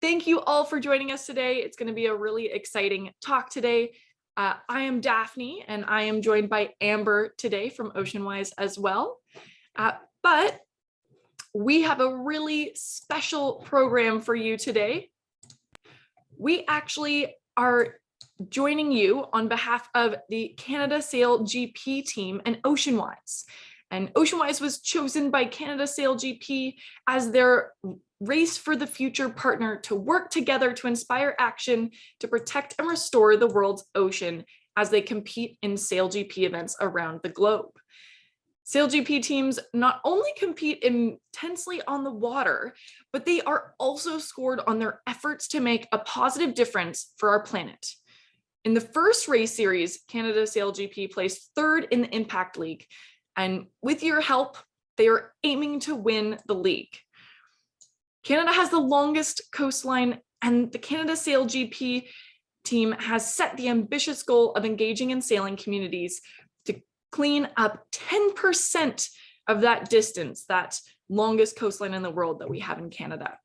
Thank you all for joining us today. It's going to be a really exciting talk today. I am Daphne, and I am joined by Amber today from Ocean Wise as well. But we have a really special program for you today. We actually are joining you on behalf of the Canada SailGP team and Ocean Wise. And Ocean Wise was chosen by Canada SailGP as their Race for the Future partner to work together to inspire action to protect and restore the world's ocean as they compete in SailGP events around the globe. SailGP teams not only compete intensely on the water, but they are also scored on their efforts to make a positive difference for our planet. In the first race series, Canada SailGP placed third in the Impact League, and with your help, they are aiming to win the league. Canada has the longest coastline, and the Canada SailGP team has set the ambitious goal of engaging in sailing communities to clean up 10% of that distance, that longest coastline in the world that we have in Canada.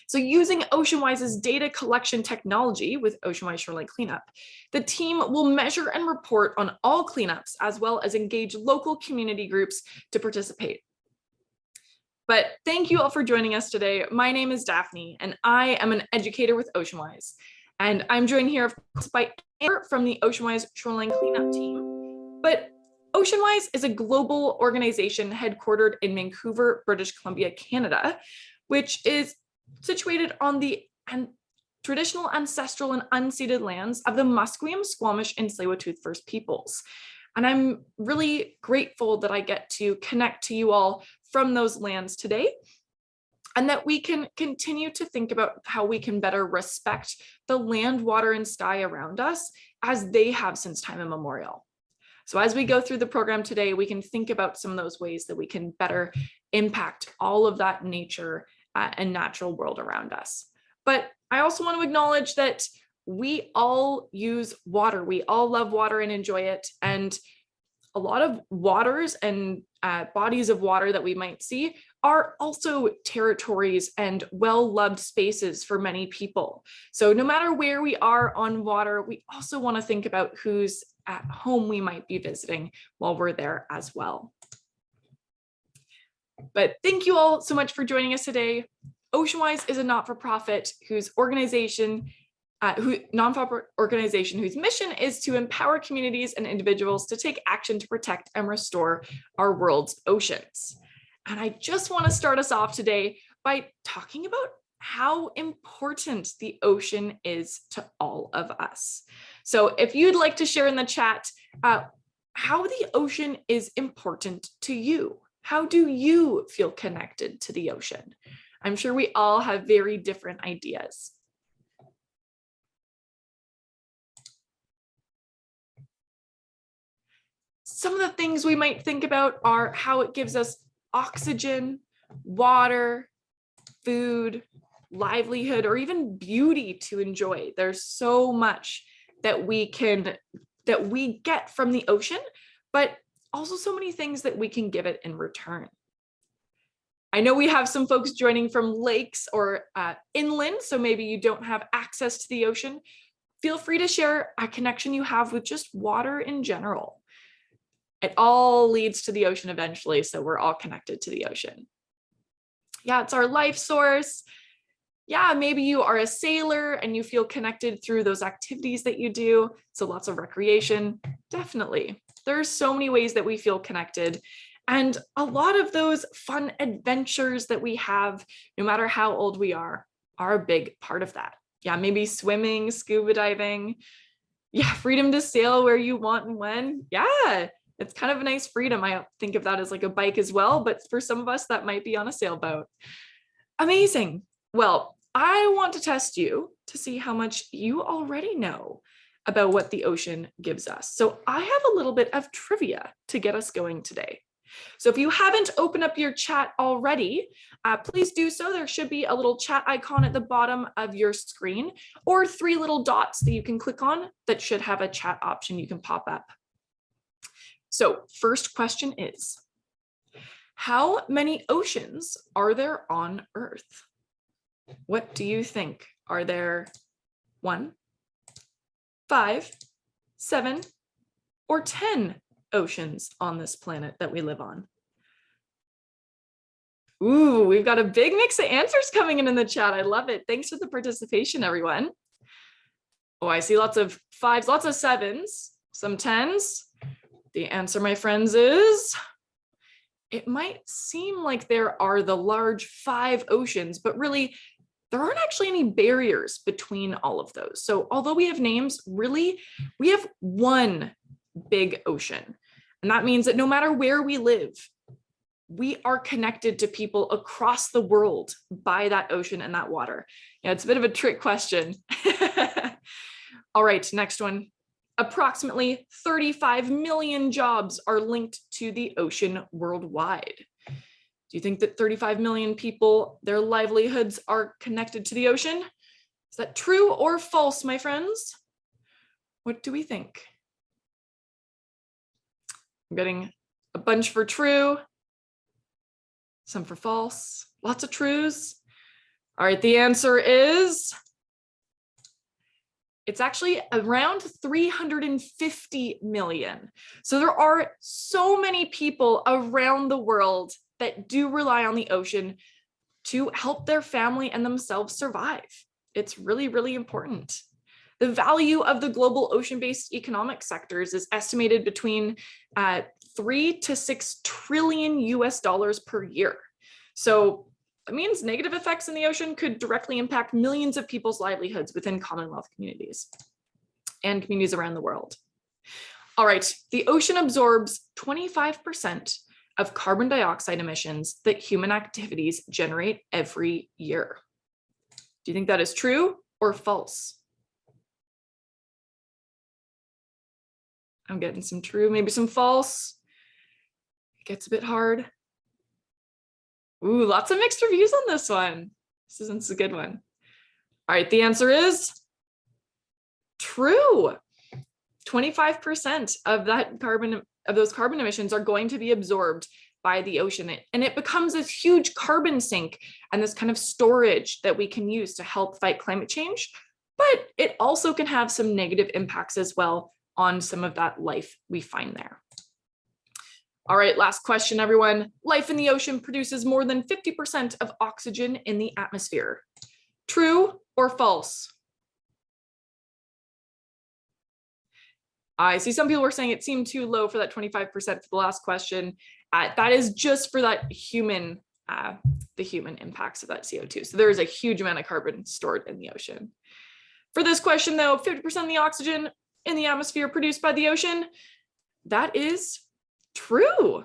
So using Ocean Wise's data collection technology with Ocean Wise Shoreline Cleanup, the team will measure and report on all cleanups, as well as engage local community groups to participate. But thank you all for joining us today. My name is Daphne, and I am an educator with Ocean Wise. And I'm joined here, of course, by Amber from the Ocean Wise Shoreline Cleanup team. But Ocean Wise is a global organization headquartered in Vancouver, British Columbia, Canada, which is situated on the traditional, ancestral, and unceded lands of the Musqueam, Squamish, and Tsleil-Waututh First Peoples. And I'm really grateful that I get to connect to you all from those lands today, and that we can continue to think about how we can better respect the land, water, and sky around us as they have since time immemorial. So as we go through the program today, we can think about some of those ways that we can better impact all of that nature and natural world around us. But I also want to acknowledge that we all use water. We all love water and enjoy it. And a lot of waters and bodies of water that we might see are also territories and well-loved spaces for many people. So no matter where we are on water, we also want to think about who's at home we might be visiting while we're there as well. But thank you all so much for joining us today. Ocean Wise is a not-for-profit nonprofit organization whose mission is to empower communities and individuals to take action to protect and restore our world's oceans. And I just want to start us off today by talking about how important the ocean is to all of us. So if you'd like to share in the chat how the ocean is important to you. How do you feel connected to the ocean? I'm sure we all have very different ideas. Some of the things we might think about are how it gives us oxygen, water, food, livelihood, or even beauty to enjoy. There's so much that we get from the ocean, but also so many things that we can give it in return. I know we have some folks joining from lakes or inland, so maybe you don't have access to the ocean. Feel free to share a connection you have with just water in general. It all leads to the ocean eventually, so we're all connected to the ocean. Yeah, it's our life source. Yeah, maybe you are a sailor and you feel connected through those activities that you do, so lots of recreation, definitely. There's so many ways that we feel connected. And a lot of those fun adventures that we have, no matter how old we are a big part of that. Yeah, maybe swimming, scuba diving. Yeah, freedom to sail where you want and when. Yeah, it's kind of a nice freedom. I think of that as like a bike as well, but for some of us, that might be on a sailboat. Amazing. Well, I want to test you to see how much you already know about what the ocean gives us. So I have a little bit of trivia to get us going today. So if you haven't opened up your chat already, please do so. There should be a little chat icon at the bottom of your screen, or 3 little dots that you can click on that should have a chat option you can pop up. So first question is, how many oceans are there on Earth? What do you think? Are there 1, 5, 7, or 10 oceans on this planet that we live on? Ooh, we've got a big mix of answers coming in the chat. I love it. Thanks for the participation, everyone. Oh, I see lots of 5s, lots of 7s, some 10s. The answer, my friends, is it might seem like there are the large 5 oceans, but really there aren't actually any barriers between all of those. So although we have names, really, we have one big ocean. And that means that no matter where we live, we are connected to people across the world by that ocean and that water. Yeah, it's a bit of a trick question. All right, next one. Approximately 35 million jobs are linked to the ocean worldwide. Do you think that 35 million people, their livelihoods are connected to the ocean? Is that true or false, my friends? What do we think? I'm getting a bunch for true, some for false, lots of trues. All right, the answer is it's actually around 350 million. So there are so many people around the world that do rely on the ocean to help their family and themselves survive. It's really, really important. The value of the global ocean-based economic sectors is estimated between 3 to 6 trillion US dollars per year. So that means negative effects in the ocean could directly impact millions of people's livelihoods within Commonwealth communities and communities around the world. All right, the ocean absorbs 25% of carbon dioxide emissions that human activities generate every year. Do you think that is true or false? I'm getting some true, maybe some false. It gets a bit hard. Ooh, lots of mixed reviews on this one. This is a good one. All right, the answer is true. 25% of those carbon emissions are going to be absorbed by the ocean, and it becomes this huge carbon sink and this kind of storage that we can use to help fight climate change. But it also can have some negative impacts as well on some of that life we find there. All right, last question, everyone. Life in the ocean produces more than 50% of oxygen in the atmosphere. True or false? I see some people were saying it seemed too low for that 25% for the last question. That is just for that human, the human impacts of that CO2. So there is a huge amount of carbon stored in the ocean. For this question though, 50% of the oxygen in the atmosphere produced by the ocean, that is true.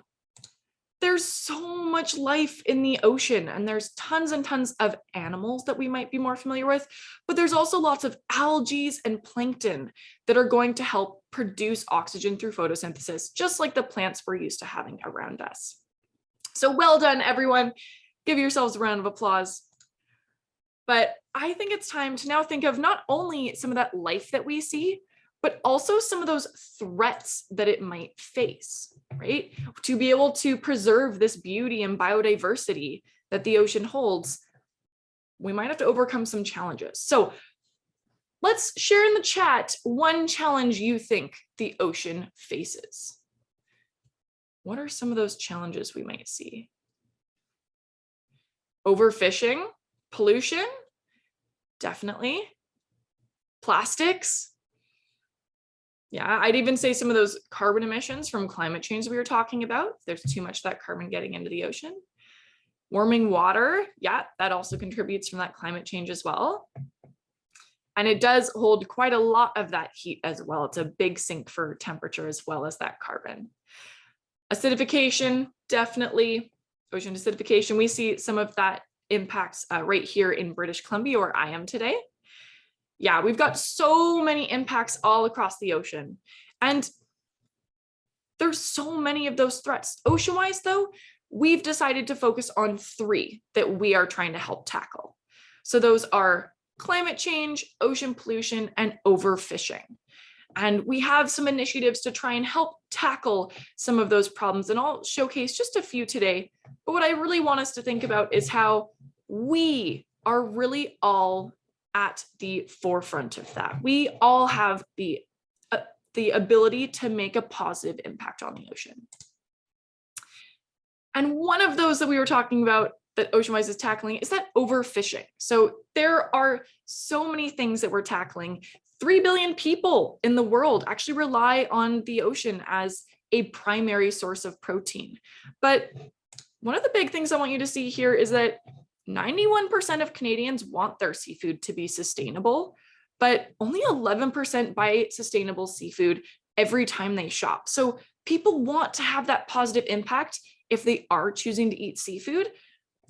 There's so much life in the ocean, and there's tons and tons of animals that we might be more familiar with, but there's also lots of algae and plankton that are going to help produce oxygen through photosynthesis, just like the plants we're used to having around us. So well done, everyone. Give yourselves a round of applause. But I think it's time to now think of not only some of that life that we see, but also some of those threats that it might face, right? To be able to preserve this beauty and biodiversity that the ocean holds, we might have to overcome some challenges. So let's share in the chat one challenge you think the ocean faces. What are some of those challenges we might see? Overfishing, pollution, definitely. Plastics. Yeah, I'd even say some of those carbon emissions from climate change that we were talking about. There's too much of that carbon getting into the ocean. Warming water, yeah, that also contributes from that climate change as well. And it does hold quite a lot of that heat as well. It's a big sink for temperature as well as that carbon. Acidification, definitely. Ocean acidification, we see some of that impacts right here in British Columbia, where I am today. Yeah, we've got so many impacts all across the ocean. And there's so many of those threats. Ocean Wise, though, we've decided to focus on 3 that we are trying to help tackle. So those are climate change, ocean pollution, and overfishing. And we have some initiatives to try and help tackle some of those problems. And I'll showcase just a few today. But what I really want us to think about is how we are really all at the forefront of that. We all have the ability to make a positive impact on the ocean. And one of those that we were talking about that Ocean Wise is tackling is that overfishing. So there are so many things that we're tackling. 3 billion people in the world actually rely on the ocean as a primary source of protein. But one of the big things I want you to see here is that 91% of Canadians want their seafood to be sustainable, but only 11% buy sustainable seafood every time they shop. So people want to have that positive impact if they are choosing to eat seafood.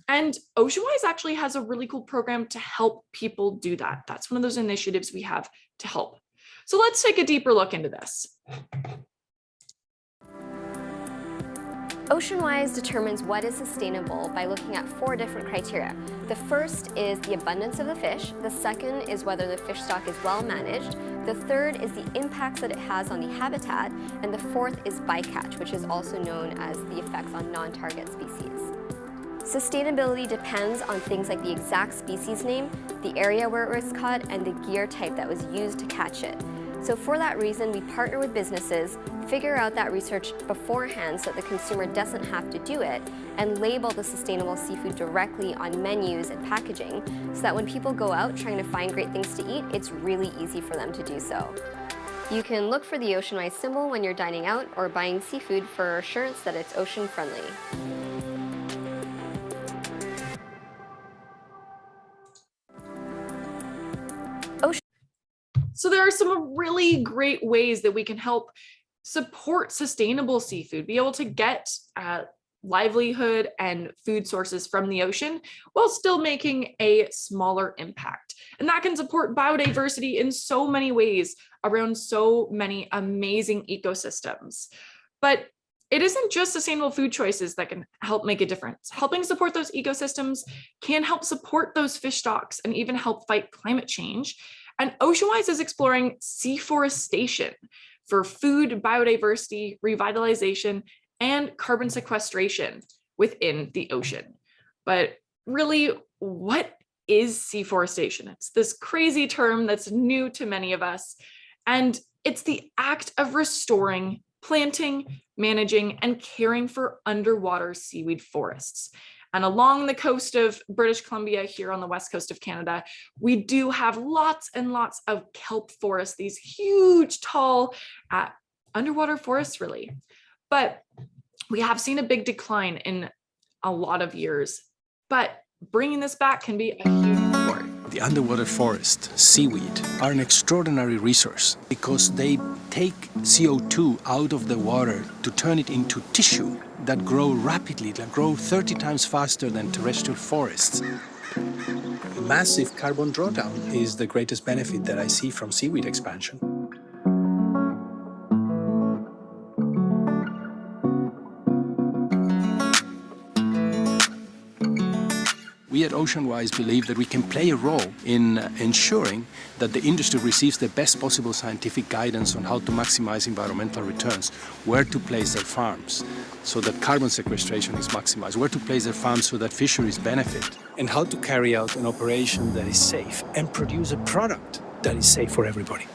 And Ocean Wise actually has a really cool program to help people do that. That's one of those initiatives we have to help. So let's take a deeper look into this. Ocean Wise determines what is sustainable by looking at 4 different criteria. The first is the abundance of the fish. The second is whether the fish stock is well managed. The third is the impacts that it has on the habitat. And the fourth is bycatch, which is also known as the effects on non-target species. Sustainability depends on things like the exact species name, the area where it was caught, and the gear type that was used to catch it. So for that reason, we partner with businesses, figure out that research beforehand so that the consumer doesn't have to do it, and label the sustainable seafood directly on menus and packaging so that when people go out trying to find great things to eat, it's really easy for them to do so. You can look for the Ocean Wise symbol when you're dining out or buying seafood for assurance that it's ocean friendly. So there are some really great ways that we can help support sustainable seafood, be able to get livelihood and food sources from the ocean while still making a smaller impact. And that can support biodiversity in so many ways around so many amazing ecosystems. But it isn't just sustainable food choices that can help make a difference. Helping support those ecosystems can help support those fish stocks and even help fight climate change. And Ocean Wise is exploring seaforestation for food, biodiversity, revitalization, and carbon sequestration within the ocean. But really, what is seaforestation? It's this crazy term that's new to many of us. And it's the act of restoring, planting, managing, and caring for underwater seaweed forests. And along the coast of British Columbia, here on the west coast of Canada, we do have lots and lots of kelp forests, these huge, tall underwater forests, really. But we have seen a big decline in a lot of years. But bringing this back can be a huge support. The underwater forest, seaweed, are an extraordinary resource because they take CO2 out of the water to turn it into tissue that grow rapidly, that grow 30 times faster than terrestrial forests. Massive carbon drawdown is the greatest benefit that I see from seaweed expansion. We at Ocean Wise believe that we can play a role in ensuring that the industry receives the best possible scientific guidance on how to maximize environmental returns, where to place their farms so that carbon sequestration is maximized, where to place their farms so that fisheries benefit, and how to carry out an operation that is safe and produce a product that is safe for everybody.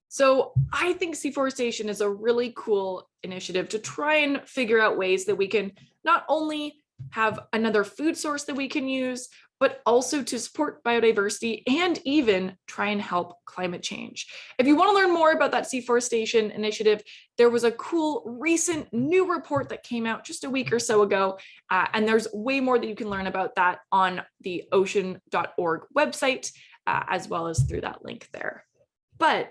So I think seaforestation is a really cool initiative to try and figure out ways that we can not only have another food source that we can use, but also to support biodiversity and even try and help climate change. If you want to learn more about that seaforestation initiative, there was a cool recent new report that came out just a week or so ago, and there's way more that you can learn about that on the ocean.org website, as well as through that link there. But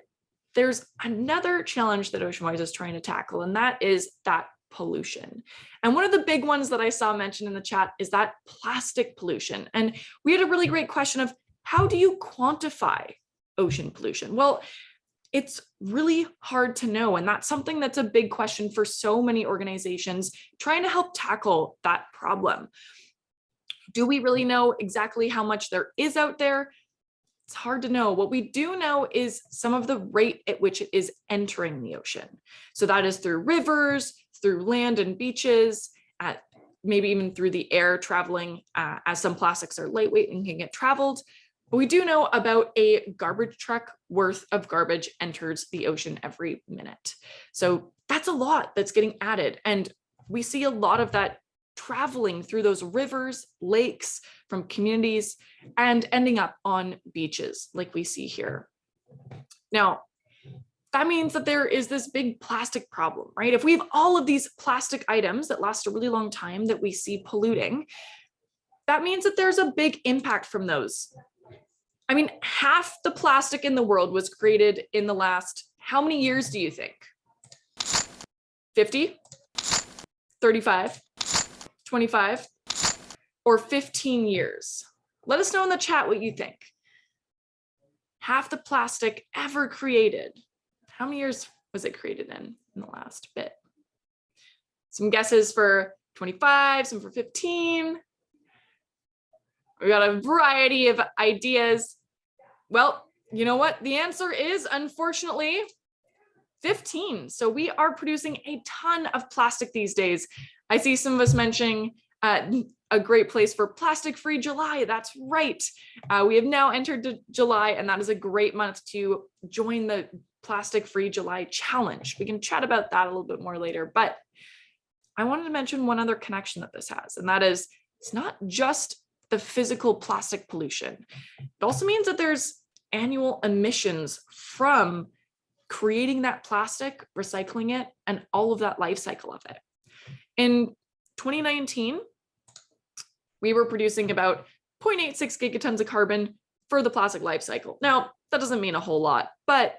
there's another challenge that Ocean Wise is trying to tackle, and that is that pollution. And one of the big ones that I saw mentioned in the chat is that plastic pollution. And we had a really great question of how do you quantify ocean pollution? Well, it's really hard to know. And that's something that's a big question for so many organizations trying to help tackle that problem. Do we really know exactly how much there is out there? It's hard to know. What we do know is some of the rate at which it is entering the ocean. So that is through rivers, through land and beaches, maybe even through the air traveling, as some plastics are lightweight and can get traveled. But we do know about a garbage truck worth of garbage enters the ocean every minute. So that's a lot that's getting added. And we see a lot of that traveling through those rivers, lakes, from communities, and ending up on beaches like we see here. Now, that means that there is this big plastic problem, right? If we have all of these plastic items that last a really long time that we see polluting, that means that there's a big impact from those. I mean, half the plastic in the world was created in the last, how many years do you think? 50, 35, 25, or 15 years? Let us know in the chat what you think. Half the plastic ever created. How many years was it created in the last bit? Some guesses for 25, some for 15. We got a variety of ideas. Well, you know what? The answer is, unfortunately, 15. So we are producing a ton of plastic these days. I see some of us mentioning a great place for plastic-free July. That's right. We have now entered July, and that is a great month to join the Plastic-Free July Challenge. We can chat about that a little bit more later, but I wanted to mention one other connection that this has, and that is it's not just the physical plastic pollution. It also means that there's annual emissions from creating that plastic, recycling it, and all of that life cycle of it. In 2019, we were producing about 0.86 gigatons of carbon for the plastic life cycle. Now, that doesn't mean a whole lot, but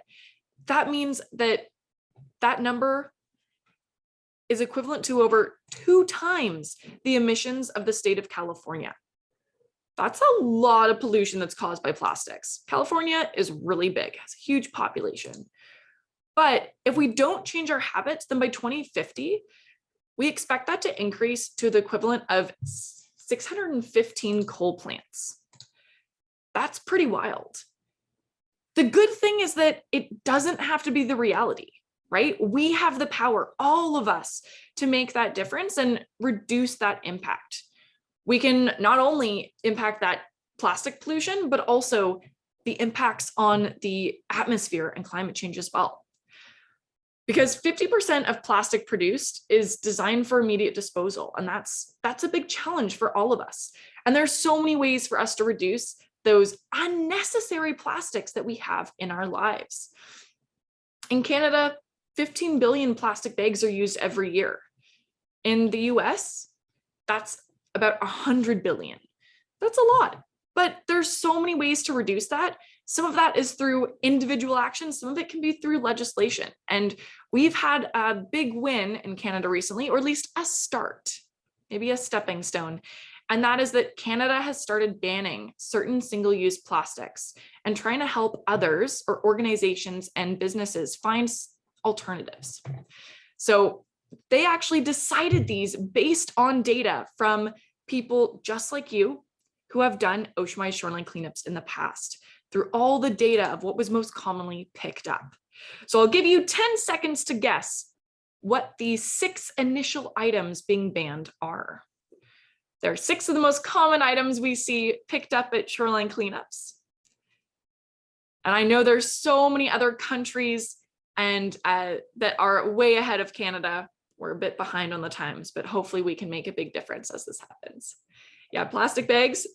that means that that number is equivalent to over 2 times the emissions of the state of California. That's a lot of pollution that's caused by plastics. California is really big, has a huge population. But if we don't change our habits, then by 2050, we expect that to increase to the equivalent of 615 coal plants. That's pretty wild. The good thing is that it doesn't have to be the reality, right? We have the power, all of us, to make that difference and reduce that impact. We can not only impact that plastic pollution, but also the impacts on the atmosphere and climate change as well. Because 50% of plastic produced is designed for immediate disposal. And that's a big challenge for all of us. And there's so many ways for us to reduce those unnecessary plastics that we have in our lives. In Canada, 15 billion plastic bags are used every year. In the US, that's about 100 billion. That's a lot, but there's so many ways to reduce that. Some of that is through individual action. Some of it can be through legislation. And we've had a big win in Canada recently, or at least a start, maybe a stepping stone. And that is that Canada has started banning certain single-use plastics and trying to help others or organizations and businesses find alternatives. So they actually decided these based on data from people just like you who have done Ocean Wise shoreline cleanups in the past, through all the data of what was most commonly picked up. So I'll give you 10 seconds to guess what the 6 initial items being banned are. There are 6 of the most common items we see picked up at shoreline cleanups. And I know there's so many other countries and that are way ahead of Canada. We're a bit behind on the times, but hopefully we can make a big difference as this happens. Yeah, plastic bags,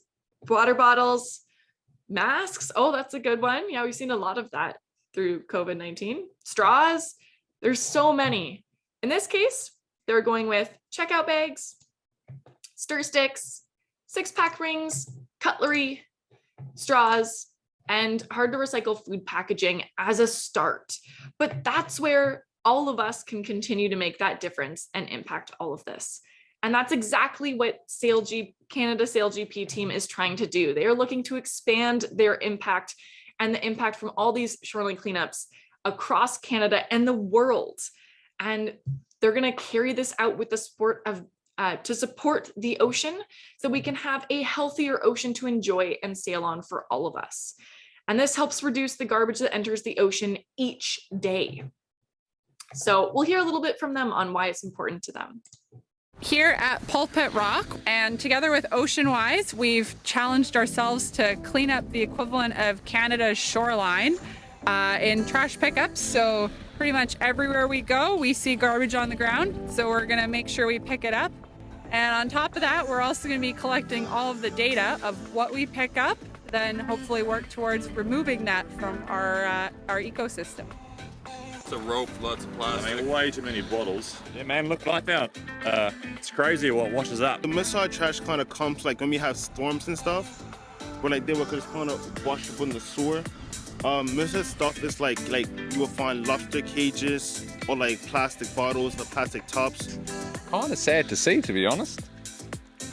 water bottles, masks. Oh, that's a good one. Yeah, we've seen a lot of that through COVID-19. Straws, there's so many. In this case, they're going with checkout bags, stir sticks, 6-pack rings, cutlery, straws, and hard to recycle food packaging as a start. But that's where all of us can continue to make that difference and impact all of this. And that's exactly what Canada SailGP team is trying to do. They are looking to expand their impact and the impact from all these shoreline cleanups across Canada and the world. And they're going to carry this out with the support of to support the ocean so we can have a healthier ocean to enjoy and sail on for all of us. And this helps reduce the garbage that enters the ocean each day. So we'll hear a little bit from them on why it's important to them. Here at Pulpit Rock, and together with Ocean Wise, we've challenged ourselves to clean up the equivalent of Canada's shoreline in trash pickups. So pretty much everywhere we go, we see garbage on the ground. So we're gonna make sure we pick it up. And on top of that, we're also gonna be collecting all of the data of what we pick up, then hopefully work towards removing that from our ecosystem. A rope, lots of plastic. I mean, way too many bottles. Yeah, man, look right now. It's crazy what washes up. The missile trash kind of comes like when we have storms and stuff, when like they were just kind of wash up in the sewer. Missile stuff is like you will find lobster cages or like plastic bottles or plastic tops. Kind of sad to see, to be honest.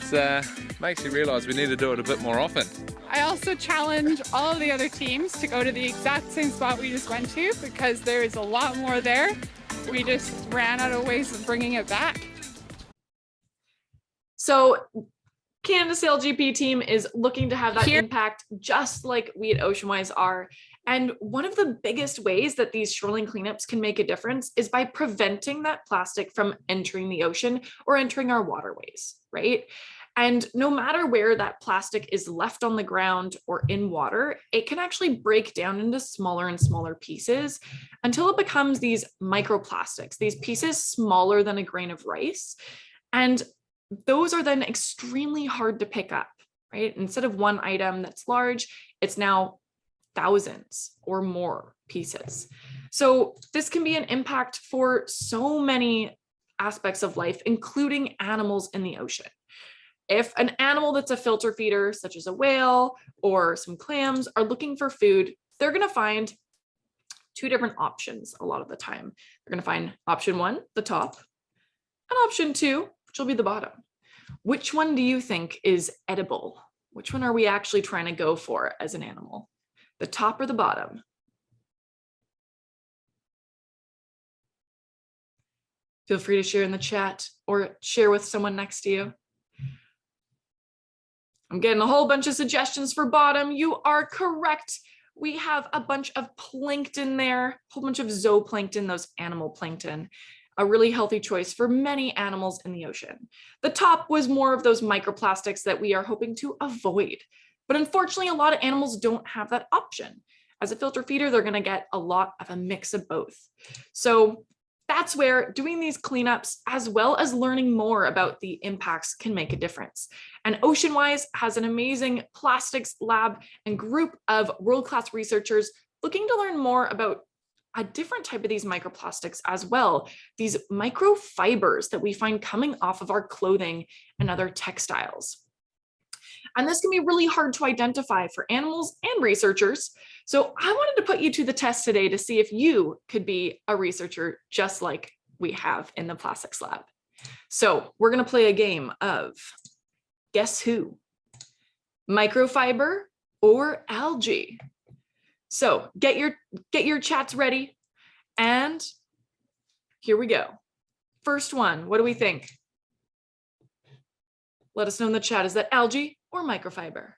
It makes you realise we need to do it a bit more often. I also challenge all of the other teams to go to the exact same spot we just went to, because there is a lot more there. We just ran out of ways of bringing it back. So Canada SailGP team is looking to have that impact just like we at Ocean Wise are. And one of the biggest ways that these shoreline cleanups can make a difference is by preventing that plastic from entering the ocean or entering our waterways, right? And no matter where that plastic is left on the ground or in water, it can actually break down into smaller and smaller pieces until it becomes these microplastics, these pieces smaller than a grain of rice. And those are then extremely hard to pick up, right? Instead of one item that's large, it's now thousands or more pieces. So this can be an impact for so many aspects of life, including animals in the ocean. If an animal that's a filter feeder, such as a whale or some clams, are looking for food, they're going to find two different options a lot of the time. They're going to find option one, the top, and option two, which will be the bottom. Which one do you think is edible? Which one are we actually trying to go for as an animal? The top or the bottom? Feel free to share in the chat or share with someone next to you. I'm getting a whole bunch of suggestions for bottom. You are correct. We have a bunch of plankton there, a whole bunch of zooplankton, those animal plankton, a really healthy choice for many animals in the ocean. The top was more of those microplastics that we are hoping to avoid. But unfortunately, a lot of animals don't have that option. As a filter feeder, they're going to get a lot of a mix of both. So that's where doing these cleanups, as well as learning more about the impacts, can make a difference. And Ocean Wise has an amazing plastics lab and group of world-class researchers looking to learn more about a different type of these microplastics as well, these microfibers that we find coming off of our clothing and other textiles. And this can be really hard to identify for animals and researchers. So I wanted to put you to the test today to see if you could be a researcher just like we have in the plastics lab. So we're going to play a game of guess who? Microfiber or algae? So get your chats ready, and here we go. First one, what do we think? Let us know in the chat. Is that algae or microfiber?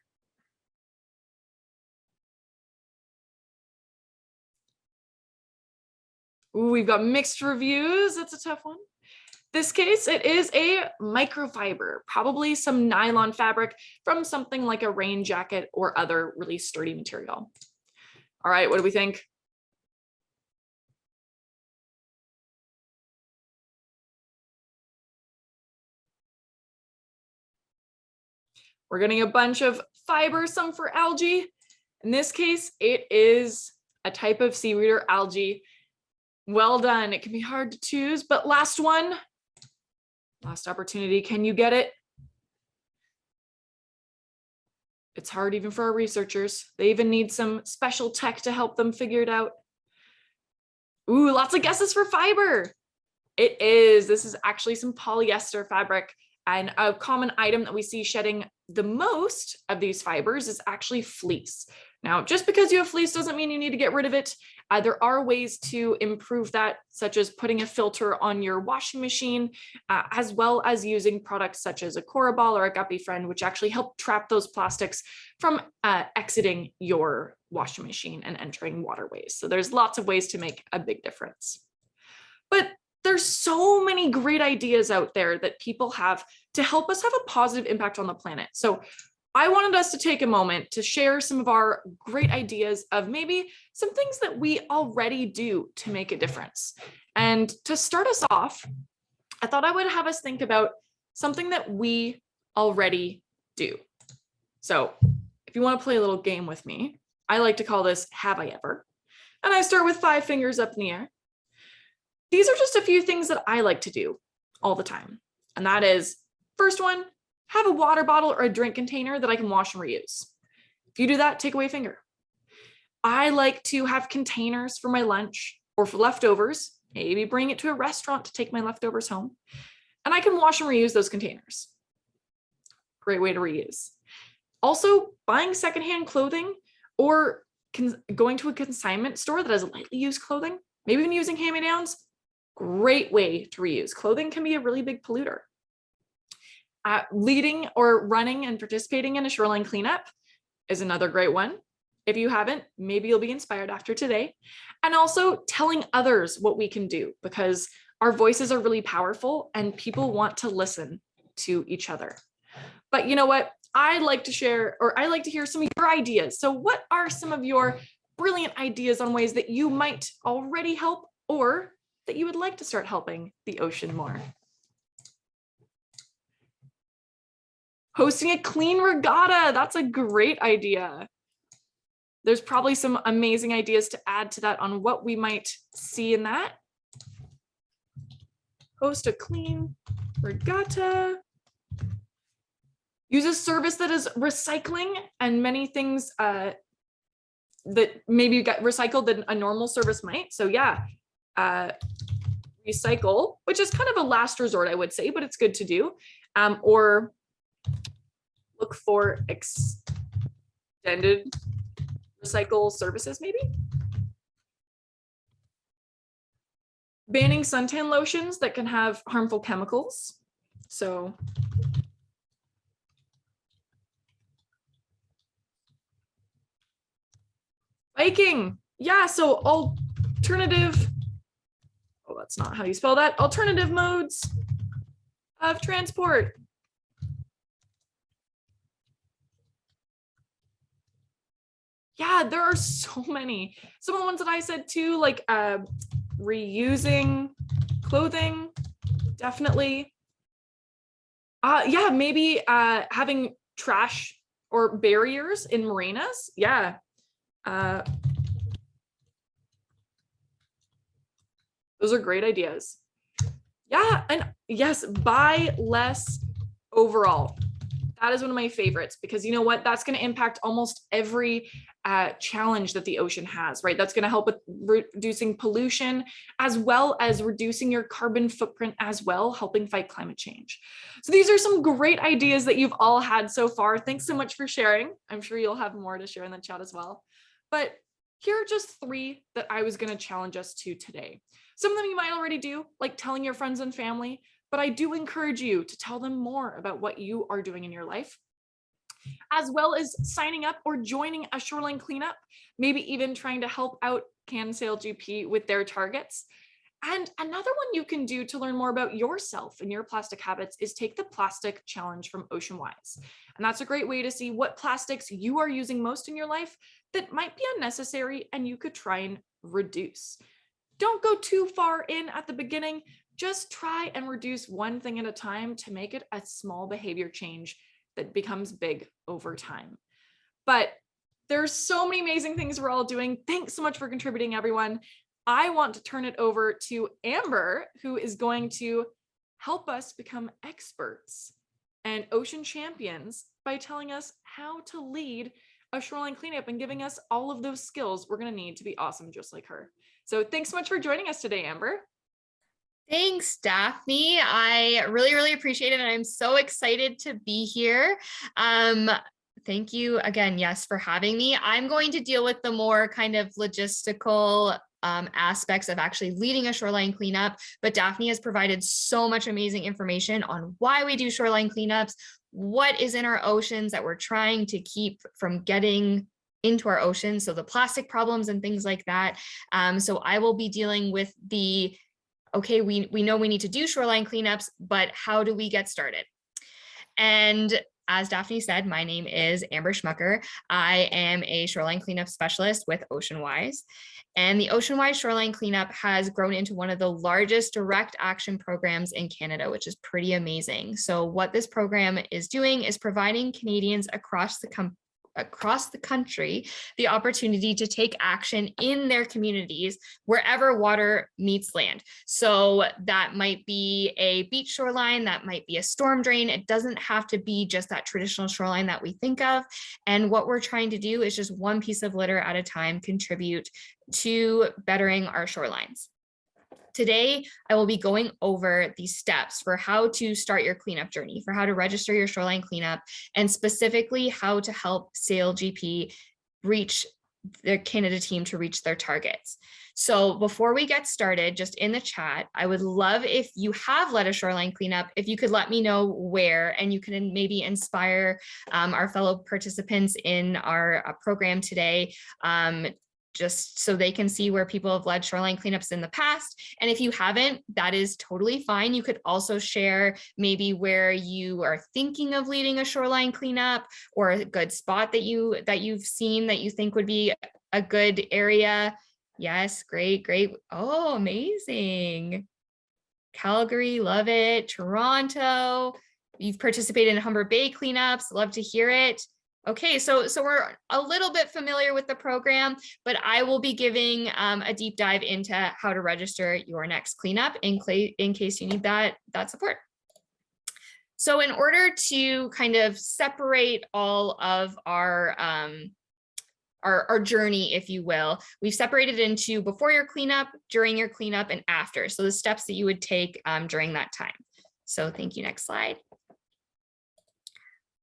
Ooh, we've got mixed reviews. That's a tough one. This case, it is a microfiber, probably some nylon fabric from something like a rain jacket or other really sturdy material. All right, what do we think? We're getting a bunch of fiber, some for algae. In this case, it is a type of seaweed or algae. Well done. It can be hard to choose, but last one, last opportunity. Can you get it? It's hard even for our researchers. They even need some special tech to help them figure it out. Ooh, lots of guesses for fiber. It is. This is actually some polyester fabric, and a common item that we see shedding the most of these fibers is actually fleece. Now, just because you have fleece doesn't mean you need to get rid of it. There are ways to improve that, such as putting a filter on your washing machine, as well as using products such as a Coraball or a Guppy Friend, which actually help trap those plastics from exiting your washing machine and entering waterways. So there's lots of ways to make a big difference. But there's so many great ideas out there that people have to help us have a positive impact on the planet. So I wanted us to take a moment to share some of our great ideas of maybe some things that we already do to make a difference. And to start us off, I thought I would have us think about something that we already do. So if you want to play a little game with me, I like to call this Have I Ever? And I start with 5 fingers up in the air. These are just a few things that I like to do all the time. And that is, first one, have a water bottle or a drink container that I can wash and reuse. If you do that, take away a finger. I like to have containers for my lunch or for leftovers, maybe bring it to a restaurant to take my leftovers home. And I can wash and reuse those containers. Great way to reuse. Also, buying secondhand clothing or going to a consignment store that has lightly used clothing, maybe even using hand-me-downs, great way to reuse. Clothing can be a really big polluter. Leading or running and participating in a shoreline cleanup is another great one. If you haven't, maybe you'll be inspired after today. And also telling others what we can do, because our voices are really powerful and people want to listen to each other. But you know what? I'd like to share, or I like to hear some of your ideas. So what are some of your brilliant ideas on ways that you might already help, or that you would like to start helping the ocean more? Hosting a clean regatta, that's a great idea. There's probably some amazing ideas to add to that on what we might see in that. Host a clean regatta. Use a service that is recycling, and many things that maybe got recycled than a normal service might. So yeah, recycle, which is kind of a last resort, I would say, but it's good to do. Or look for extended recycle services, maybe. Banning suntan lotions that can have harmful chemicals. So biking, yeah, so alternative, oh, that's not how you spell that, alternative modes of transport. Yeah, there are so many. Some of the ones that I said too, like reusing clothing, definitely. Yeah, maybe having trash or barriers in marinas. Yeah. Those are great ideas. Yeah, and yes, buy less overall. That is one of my favorites, because you know what? That's going to impact almost every challenge that the ocean has, right? That's going to help with reducing pollution, as well as reducing your carbon footprint as well, helping fight climate change. So these are some great ideas that you've all had so far. Thanks so much for sharing. I'm sure you'll have more to share in the chat as well. But here are just 3 that I was going to challenge us to today. Some of them you might already do, like telling your friends and family, but I do encourage you to tell them more about what you are doing in your life, as well as signing up or joining a shoreline cleanup, maybe even trying to help out SailGP with their targets. And another one you can do to learn more about yourself and your plastic habits is take the plastic challenge from Ocean Wise. And that's a great way to see what plastics you are using most in your life that might be unnecessary and you could try and reduce. Don't go too far in at the beginning. Just try and reduce one thing at a time to make it a small behavior change that becomes big over time. But there's so many amazing things we're all doing. Thanks so much for contributing, everyone. I want to turn it over to Amber, who is going to help us become experts and ocean champions by telling us how to lead a shoreline cleanup and giving us all of those skills we're going to need to be awesome just like her. So thanks so much for joining us today, Amber. Thanks, Daphne. I really appreciate it. And I'm so excited to be here. Thank you again, yes, for having me. I'm going to deal with the more kind of logistical aspects of actually leading a shoreline cleanup, but Daphne has provided so much amazing information on why we do shoreline cleanups, what is in our oceans that we're trying to keep from getting into our oceans, so the plastic problems and things like that. So I will be dealing with the okay, we know we need to do shoreline cleanups, but how do we get started? And as Daphne said, my name is Amber Schmucker. I am a shoreline cleanup specialist with Ocean Wise. And the Ocean Wise Shoreline Cleanup has grown into one of the largest direct action programs in Canada, which is pretty amazing. So what this program is doing is providing Canadians across the country the opportunity to take action in their communities wherever water meets land. So that might be a beach shoreline, that might be a storm drain. It doesn't have to be just that traditional shoreline that we think of. And what we're trying to do is just one piece of litter at a time contribute to bettering our shorelines. Today, I will be going over the steps for how to start your cleanup journey, for how to register your shoreline cleanup, and specifically how to help SailGP reach the Canada team to reach their targets. So before we get started, just in the chat, I would love if you have led a shoreline cleanup, if you could let me know where, and you can maybe inspire our fellow participants in our program today, just so they can see where people have led shoreline cleanups in the past. And if you haven't, that is totally fine. You could also share maybe where you are thinking of leading a shoreline cleanup, or a good spot that you've seen that you think would be a good area. Yes, great. Oh, amazing. Calgary, love it. Toronto, you've participated in Humber Bay cleanups, love to hear it. Okay, so we're a little bit familiar with the program, but I will be giving a deep dive into how to register your next cleanup in case you need that support. So in order to kind of separate all of our journey, if you will, we've separated into before your cleanup, during your cleanup, and after. So the steps that you would take during that time. So thank you. Next slide.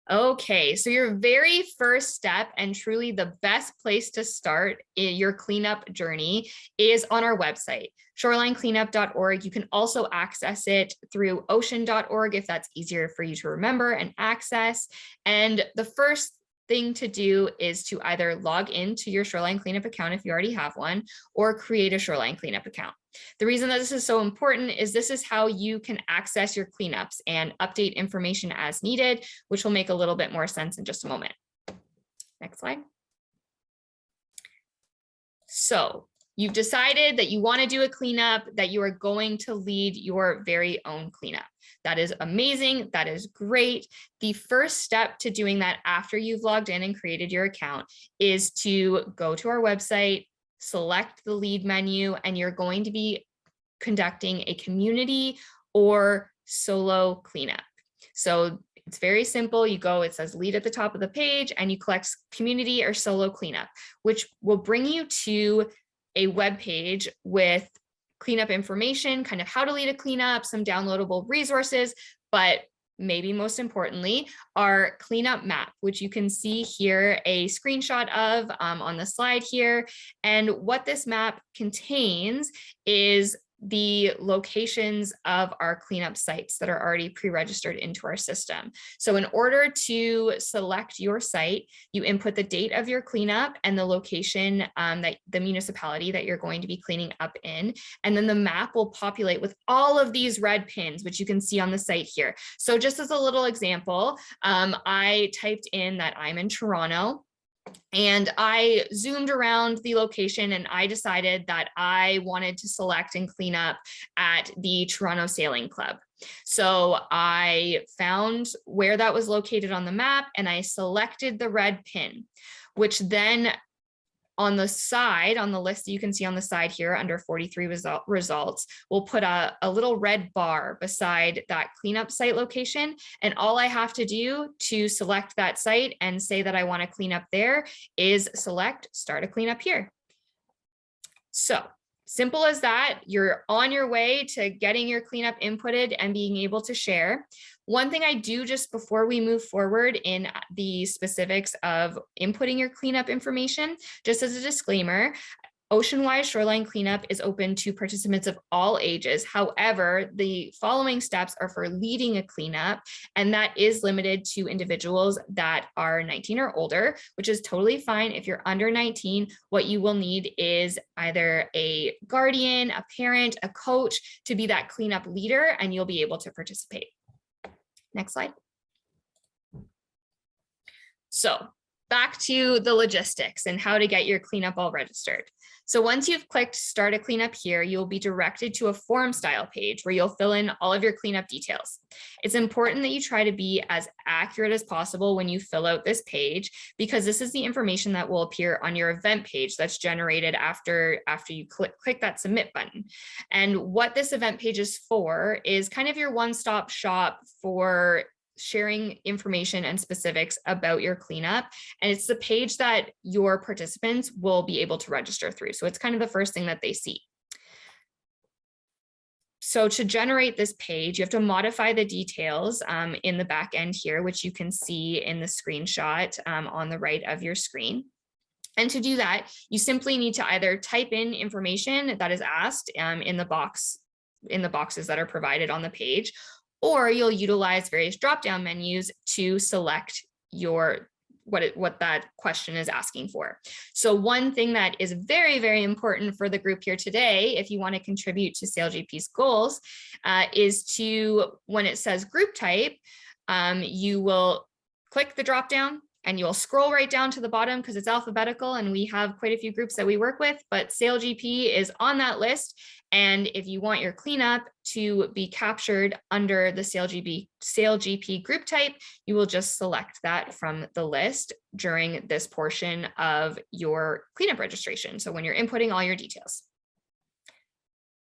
Okay, so your very first step, and truly the best place to start in your cleanup journey, is on our website, shorelinecleanup.org. You can also access it through ocean.org if that's easier for you to remember and access. And the first thing to do is to either log into your shoreline cleanup account if you already have one, or create a shoreline cleanup account. The reason that this is so important is this is how you can access your cleanups and update information as needed, which will make a little bit more sense in just a moment. Next slide. So you've decided that you want to do a cleanup, that you are going to lead your very own cleanup. That is amazing. That is great. The first step to doing that after you've logged in and created your account is to go to our website, select the lead menu, and you're going to be conducting a community or solo cleanup. So it's very simple. You go, it says lead at the top of the page, and you select community or solo cleanup, which will bring you to a web page with cleanup information, kind of how to lead a cleanup, some downloadable resources, but maybe most importantly, our cleanup map, which you can see here a screenshot of on the slide here. And what this map contains is the locations of our cleanup sites that are already pre-registered into our system. So in order to select your site, you input the date of your cleanup and the location that the municipality that you're going to be cleaning up in. And then the map will populate with all of these red pins, which you can see on the site here. So just as a little example, I typed in that I'm in Toronto, and I zoomed around the location, and I decided that I wanted to select and clean up at the Toronto Sailing Club. So I found where that was located on the map, and I selected the red pin, which then on the side, on the list that you can see on the side here under 43 results, we'll put a little red bar beside that cleanup site location. And all I have to do to select that site and say that I want to clean up there is select start a cleanup here. So Simple as that. You're on your way to getting your cleanup inputted and being able to share. One thing I do just before we move forward in the specifics of inputting your cleanup information, just as a disclaimer, Ocean Wise Shoreline Cleanup is open to participants of all ages. However, the following steps are for leading a cleanup, and that is limited to individuals that are 19 or older, which is totally fine. If you're under 19, what you will need is either a guardian, a parent, a coach to be that cleanup leader, and you'll be able to participate. Next slide. So back to the logistics and how to get your cleanup all registered. So once you've clicked start a cleanup here, you'll be directed to a form style page where you'll fill in all of your cleanup details. It's important that you try to be as accurate as possible when you fill out this page, because this is the information that will appear on your event page that's generated after you click that submit button. And what this event page is for is kind of your one-stop shop for sharing information and specifics about your cleanup. And it's the page that your participants will be able to register through. So it's kind of the first thing that they see. So to generate this page, you have to modify the details in the back end here, which you can see in the screenshot on the right of your screen. And to do that, you simply need to either type in information that is asked in the boxes that are provided on the page, or you'll utilize various drop-down menus to select what that question is asking for. So one thing that is very, very important for the group here today, if you want to contribute to SailGP's goals, is to, when it says group type, you will click the drop-down and you'll scroll right down to the bottom because it's alphabetical and we have quite a few groups that we work with, but SailGP is on that list. And if you want your cleanup to be captured under the SailGP group type, you will just select that from the list during this portion of your cleanup registration. So when you're inputting all your details.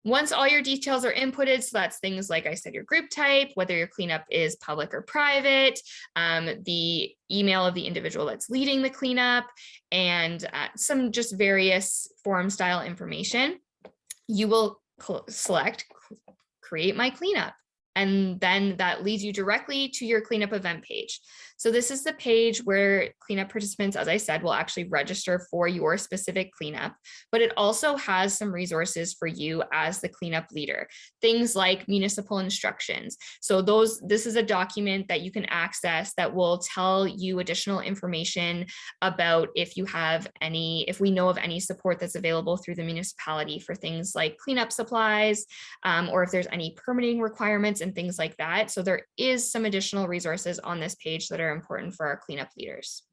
Once all your details are inputted, so that's things like I said, your group type, whether your cleanup is public or private, the email of the individual that's leading the cleanup, and some just various form style information, you will select create my cleanup. And then that leads you directly to your cleanup event page. So this is the page where cleanup participants, as I said, will actually register for your specific cleanup, but it also has some resources for you as the cleanup leader, things like municipal instructions. So this is a document that you can access that will tell you additional information about if we know of any support that's available through the municipality for things like cleanup supplies, or if there's any permitting requirements and things like that. So there is some additional resources on this page that are important for our cleanup leaders.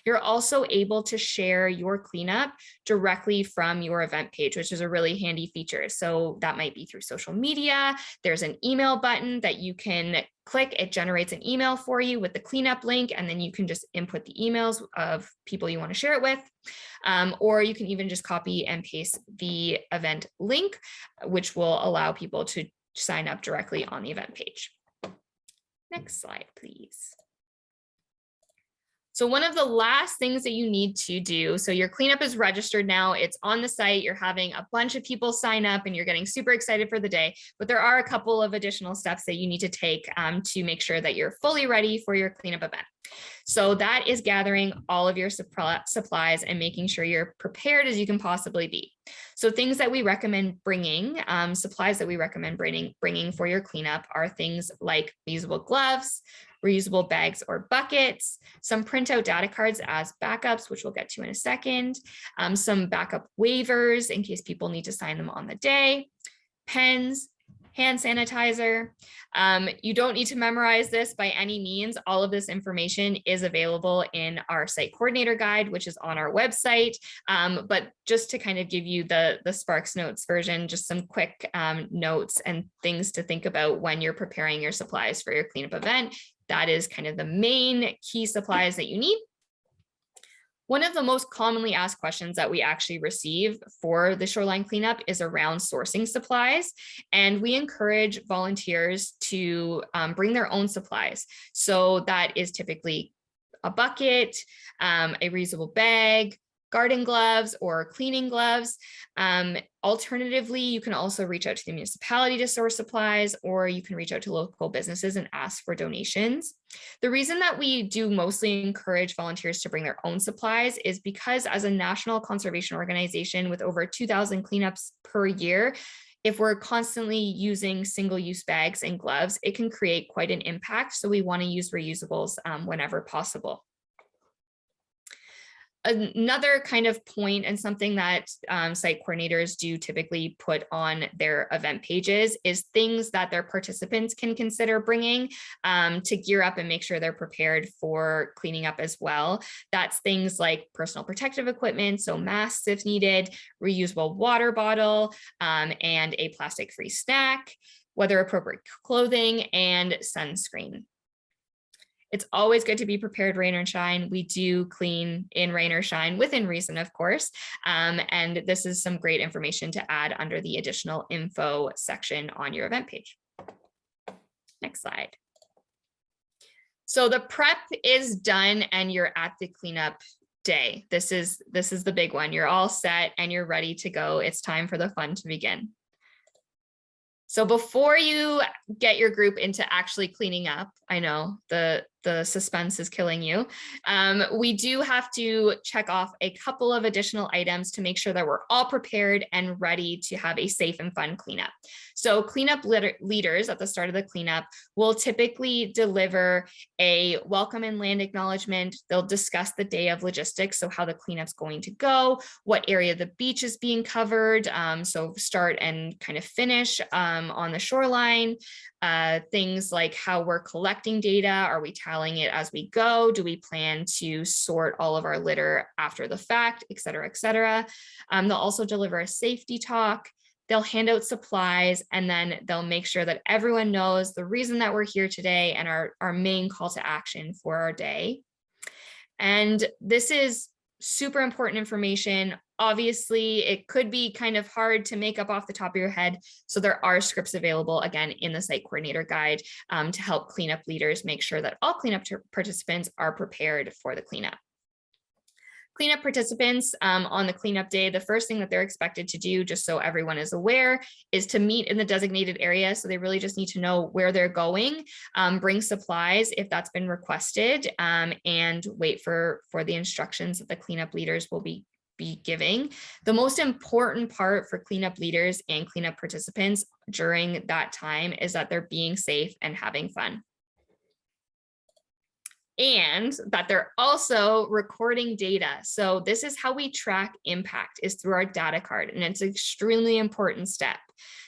You're also able to share your cleanup directly from your event page, which is a really handy feature. So that might be through social media. There's an email button that you can click. It generates an email for you with the cleanup link, and then you can just input the emails of people you want to share it with. Or you can even just copy and paste the event link, which will allow people to sign up directly on the event page. Next slide, please. So one of the last things that you need to do, so your cleanup is registered now, it's on the site, you're having a bunch of people sign up and you're getting super excited for the day, but there are a couple of additional steps that you need to take to make sure that you're fully ready for your cleanup event. So that is gathering all of your supplies and making sure you're prepared as you can possibly be. So things that we recommend bringing, supplies that we recommend bringing for your cleanup are things like reusable gloves, reusable bags or buckets, some printout data cards as backups, which we'll get to in a second, some backup waivers in case people need to sign them on the day, pens, hand sanitizer. You don't need to memorize this by any means. All of this information is available in our site coordinator guide, which is on our website. But just to kind of give you the Sparks Notes version, just some quick notes and things to think about when you're preparing your supplies for your cleanup event. That is kind of the main key supplies that you need. One of the most commonly asked questions that we actually receive for the shoreline cleanup is around sourcing supplies. And we encourage volunteers to bring their own supplies. So that is typically a bucket, a reusable bag, garden gloves or cleaning gloves. Alternatively, you can also reach out to the municipality to source supplies, or you can reach out to local businesses and ask for donations. The reason that we do mostly encourage volunteers to bring their own supplies is because as a national conservation organization with over 2,000 cleanups per year, if we're constantly using single-use bags and gloves, it can create quite an impact. So we want to use reusables whenever possible. Another kind of point, and something that site coordinators do typically put on their event pages, is things that their participants can consider bringing to gear up and make sure they're prepared for cleaning up as well. That's things like personal protective equipment, so masks if needed, reusable water bottle, and a plastic-free snack, weather appropriate clothing, and sunscreen. It's always good to be prepared, rain or shine. We do clean in rain or shine, within reason, of course. And this is some great information to add under the additional info section on your event page. Next slide. So the prep is done and you're at the cleanup day. This is the big one. You're all set and you're ready to go. It's time for the fun to begin. So before you get your group into actually cleaning up, I know the suspense is killing you. We do have to check off a couple of additional items to make sure that we're all prepared and ready to have a safe and fun cleanup. So cleanup leaders at the start of the cleanup will typically deliver a welcome and land acknowledgement. They'll discuss the day of logistics, so how the cleanup's going to go, what area of the beach is being covered, so start and kind of finish on the shoreline, things like how we're collecting data. Are we tallying it as we go? Do we plan to sort all of our litter after the fact, et cetera, et cetera. They'll also deliver a safety talk. They'll hand out supplies, and then they'll make sure that everyone knows the reason that we're here today and our main call to action for our day. And this is super important information. Obviously, it could be kind of hard to make up off the top of your head. So there are scripts available, again, in the site coordinator guide to help cleanup leaders make sure that all cleanup participants are prepared for the cleanup. Cleanup participants on the cleanup day, the first thing that they're expected to do, just so everyone is aware, is to meet in the designated area. So they really just need to know where they're going, bring supplies if that's been requested, and wait for the instructions that the cleanup leaders will be giving. The most important part for cleanup leaders and cleanup participants during that time is that they're being safe and having fun. And that they're also recording data. So this is how we track impact, is through our data card, and it's an extremely important step.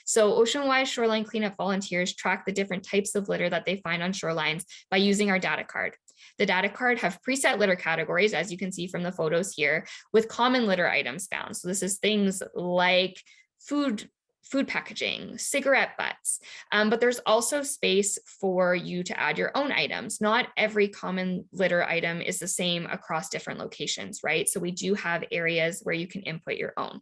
So Ocean Wise shoreline cleanup volunteers track the different types of litter that they find on shorelines by using our data card. The data card have preset litter categories, as you can see from the photos here, with common litter items found. So this is things like food packaging, cigarette butts, but there's also space for you to add your own items. Not every common litter item is the same across different locations, right? So we do have areas where you can input your own.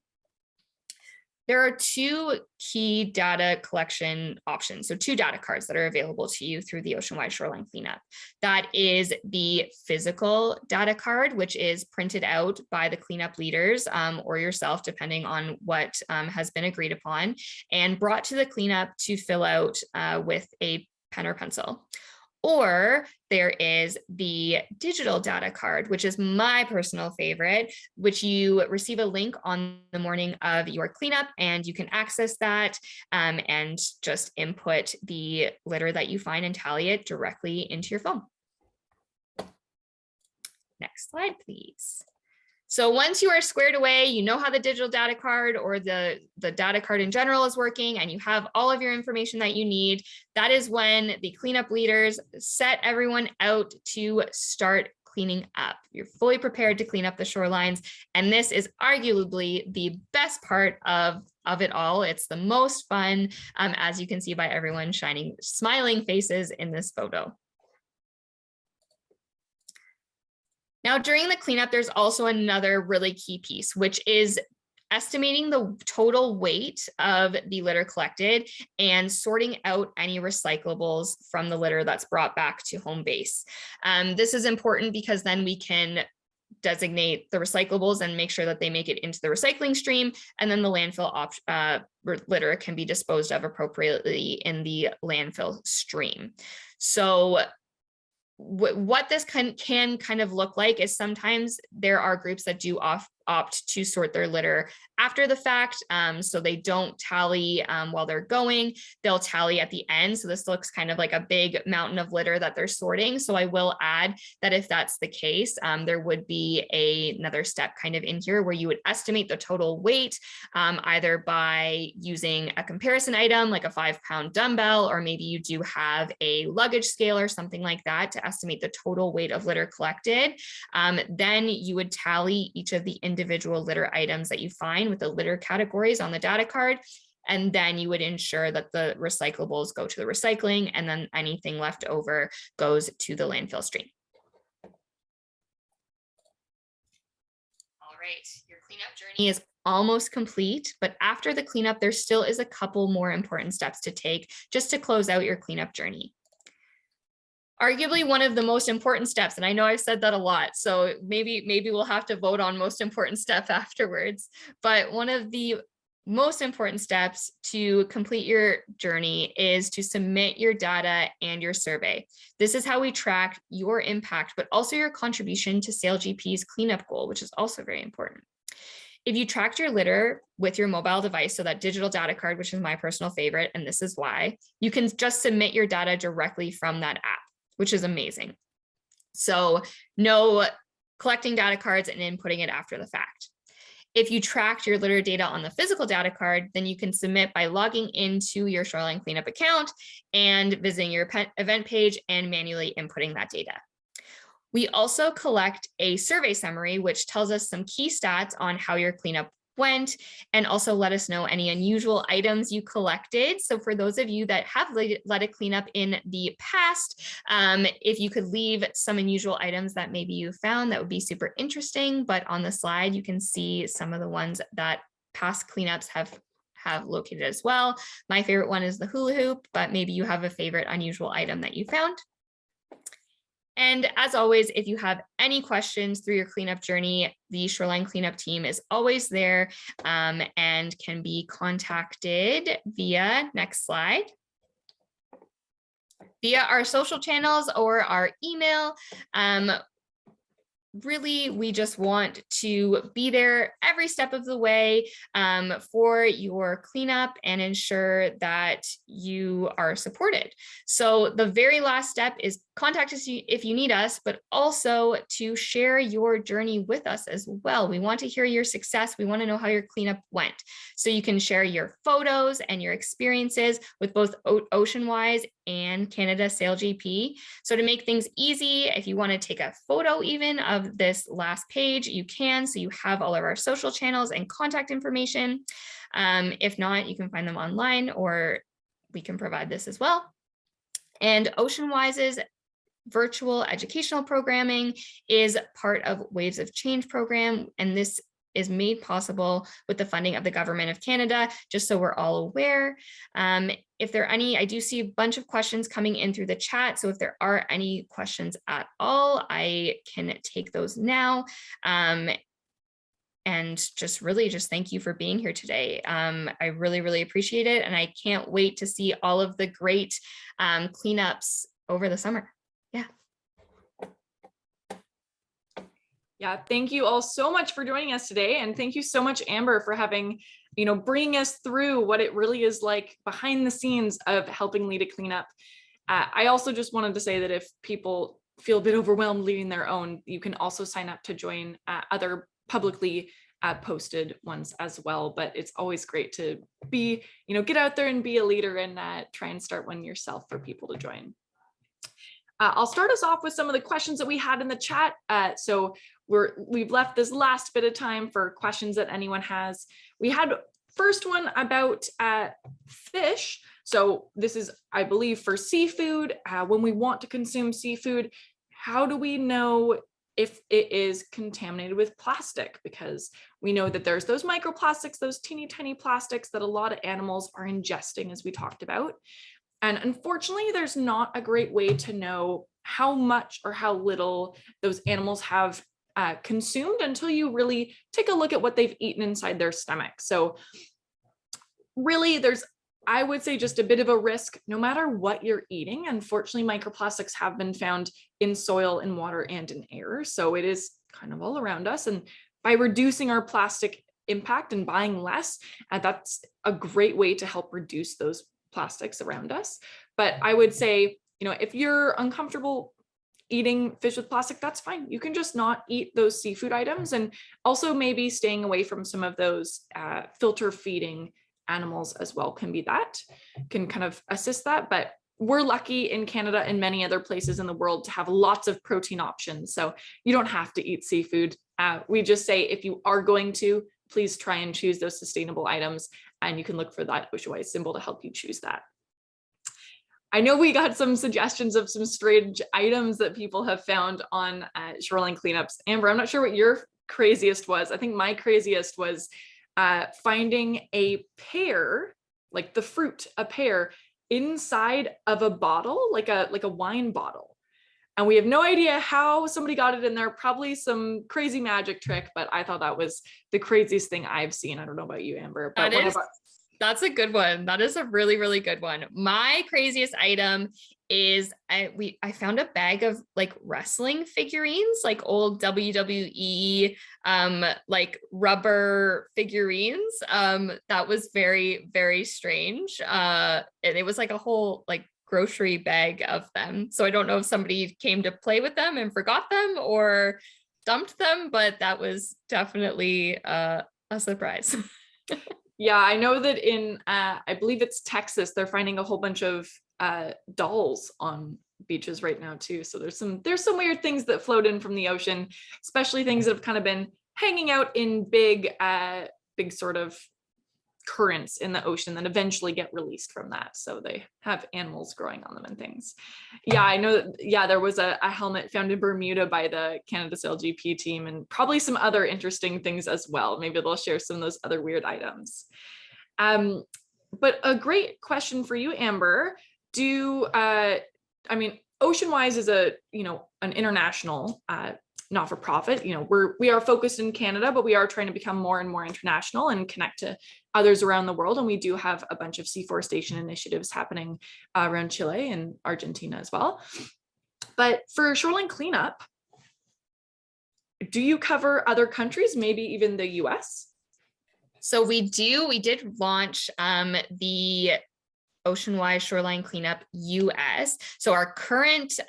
There are two key data collection options. So two data cards that are available to you through the Ocean Wise Shoreline Cleanup. That is the physical data card, which is printed out by the cleanup leaders or yourself, depending on what has been agreed upon, and brought to the cleanup to fill out with a pen or pencil. Or there is the digital data card, which is my personal favorite, which you receive a link on the morning of your cleanup, and you can access that and just input the litter that you find and tally it directly into your phone. Next slide, please. So once you are squared away, you know how the digital data card or the data card in general is working, and you have all of your information that you need. That is when the cleanup leaders set everyone out to start cleaning up. You're fully prepared to clean up the shorelines. And this is arguably the best part of it all. It's the most fun, as you can see by everyone smiling faces in this photo. Now, during the cleanup, there's also another really key piece, which is estimating the total weight of the litter collected and sorting out any recyclables from the litter that's brought back to home base. This is important because then we can designate the recyclables and make sure that they make it into the recycling stream. And then the landfill litter can be disposed of appropriately in the landfill stream. So what this can kind of look like is sometimes there are groups that do opt to sort their litter after the fact. So they don't tally while they're going, they'll tally at the end. So this looks kind of like a big mountain of litter that they're sorting. So I will add that if that's the case, there would be another step kind of in here where you would estimate the total weight, either by using a comparison item like a 5-pound dumbbell, or maybe you do have a luggage scale or something like that to estimate the total weight of litter collected. Then you would tally each of the individual litter items that you find with the litter categories on the data card. And then you would ensure that the recyclables go to the recycling, and then anything left over goes to the landfill stream. All right, your cleanup journey is almost complete, but after the cleanup, there still is a couple more important steps to take just to close out your cleanup journey. Arguably one of the most important steps, and I know I've said that a lot, so maybe we'll have to vote on most important step afterwards, but one of the most important steps to complete your journey is to submit your data and your survey. This is how we track your impact, but also your contribution to SailGP's cleanup goal, which is also very important. If you tracked your litter with your mobile device, so that digital data card, which is my personal favorite, and this is why, you can just submit your data directly from that app, which is amazing. So no collecting data cards and inputting it after the fact. If you tracked your litter data on the physical data card, then you can submit by logging into your Shoreline Cleanup account and visiting your event page and manually inputting that data. We also collect a survey summary, which tells us some key stats on how your cleanup went, and also let us know any unusual items you collected. So for those of you that have let it clean up in the past, if you could leave some unusual items that maybe you found, that would be super interesting. But on the slide, you can see some of the ones that past cleanups have located as well. My favorite one is the hula hoop, but maybe you have a favorite unusual item that you found. And as always, if you have any questions through your cleanup journey, the Shoreline Cleanup team is always there and can be contacted via, next slide, via our social channels or our email. Really, we just want to be there every step of the way for your cleanup and ensure that you are supported. So the very last step is contact us if you need us, but also to share your journey with us as well. We want to hear your success. We want to know how your cleanup went. So you can share your photos and your experiences with both Ocean Wise and Canada SailGP. So to make things easy, if you want to take a photo even of this last page, you can. So you have all of our social channels and contact information. If not, you can find them online, or we can provide this as well. And Ocean Wise's virtual educational programming is part of Waves of Change program, and this is made possible with the funding of the Government of Canada, just so we're all aware. If there are any, I do see a bunch of questions coming in through the chat, so if there are any questions at all, I can take those now. And just thank you for being here today. I really appreciate it, and I can't wait to see all of the great cleanups over the summer. Yeah, thank you all so much for joining us today. And thank you so much, Amber, for having, bringing us through what it really is like behind the scenes of helping lead a cleanup. I also just wanted to say that if people feel a bit overwhelmed leading their own, you can also sign up to join other publicly posted ones as well. But it's always great to be, get out there and be a leader and try and start one yourself for people to join. I'll start us off with some of the questions that we had in the chat. So we've left this last bit of time for questions that anyone has. We had first one about fish. So this is, I believe, for seafood. When we want to consume seafood, how do we know if it is contaminated with plastic? Because we know that there's those microplastics, those teeny tiny plastics that a lot of animals are ingesting, as we talked about. And unfortunately, there's not a great way to know how much or how little those animals have consumed until you really take a look at what they've eaten inside their stomach. So really there's, I would say, just a bit of a risk no matter what you're eating. Unfortunately, microplastics have been found in soil, in water, and in air. So it is kind of all around us. And by reducing our plastic impact and buying less, that's a great way to help reduce those plastics around us. But I would say, if you're uncomfortable eating fish with plastic, that's fine. You can just not eat those seafood items, and also maybe staying away from some of those filter feeding animals as well can kind of assist that. But we're lucky in Canada and many other places in the world to have lots of protein options. So you don't have to eat seafood. We just say, if you are going to, please try and choose those sustainable items, and you can look for that Ocean Wise symbol to help you choose that. I know we got some suggestions of some strange items that people have found on shoreline cleanups. Amber, I'm not sure what your craziest was. I think my craziest was finding a pear, like the fruit, a pear inside of a bottle, like a wine bottle. And we have no idea how somebody got it in there, probably some crazy magic trick, but I thought that was the craziest thing I've seen. I don't know about you, Amber, but that's a good one. That is a really, really good one. My craziest item is I found a bag of like wrestling figurines, like old WWE like rubber figurines. That was very, very strange. And it was like a whole like grocery bag of them. So I don't know if somebody came to play with them and forgot them or dumped them, but that was definitely a surprise. Yeah, I know that in, I believe it's Texas, they're finding a whole bunch of dolls on beaches right now too. So there's some weird things that float in from the ocean, especially things that have kind of been hanging out in big sort of currents in the ocean that eventually get released from that. So they have animals growing on them and things. Yeah, I know that, yeah, there was a helmet found in Bermuda by the Canada SailGP team, and probably some other interesting things as well. Maybe they'll share some of those other weird items. But a great question for you, Amber. Ocean Wise is an international not-for-profit. We are focused in Canada, but we are trying to become more and more international and connect to others around the world. And we do have a bunch of deforestation initiatives happening around Chile and Argentina as well. But for shoreline cleanup, do you cover other countries, maybe even the US? So we did launch the Ocean Wise Shoreline Cleanup US. So our current,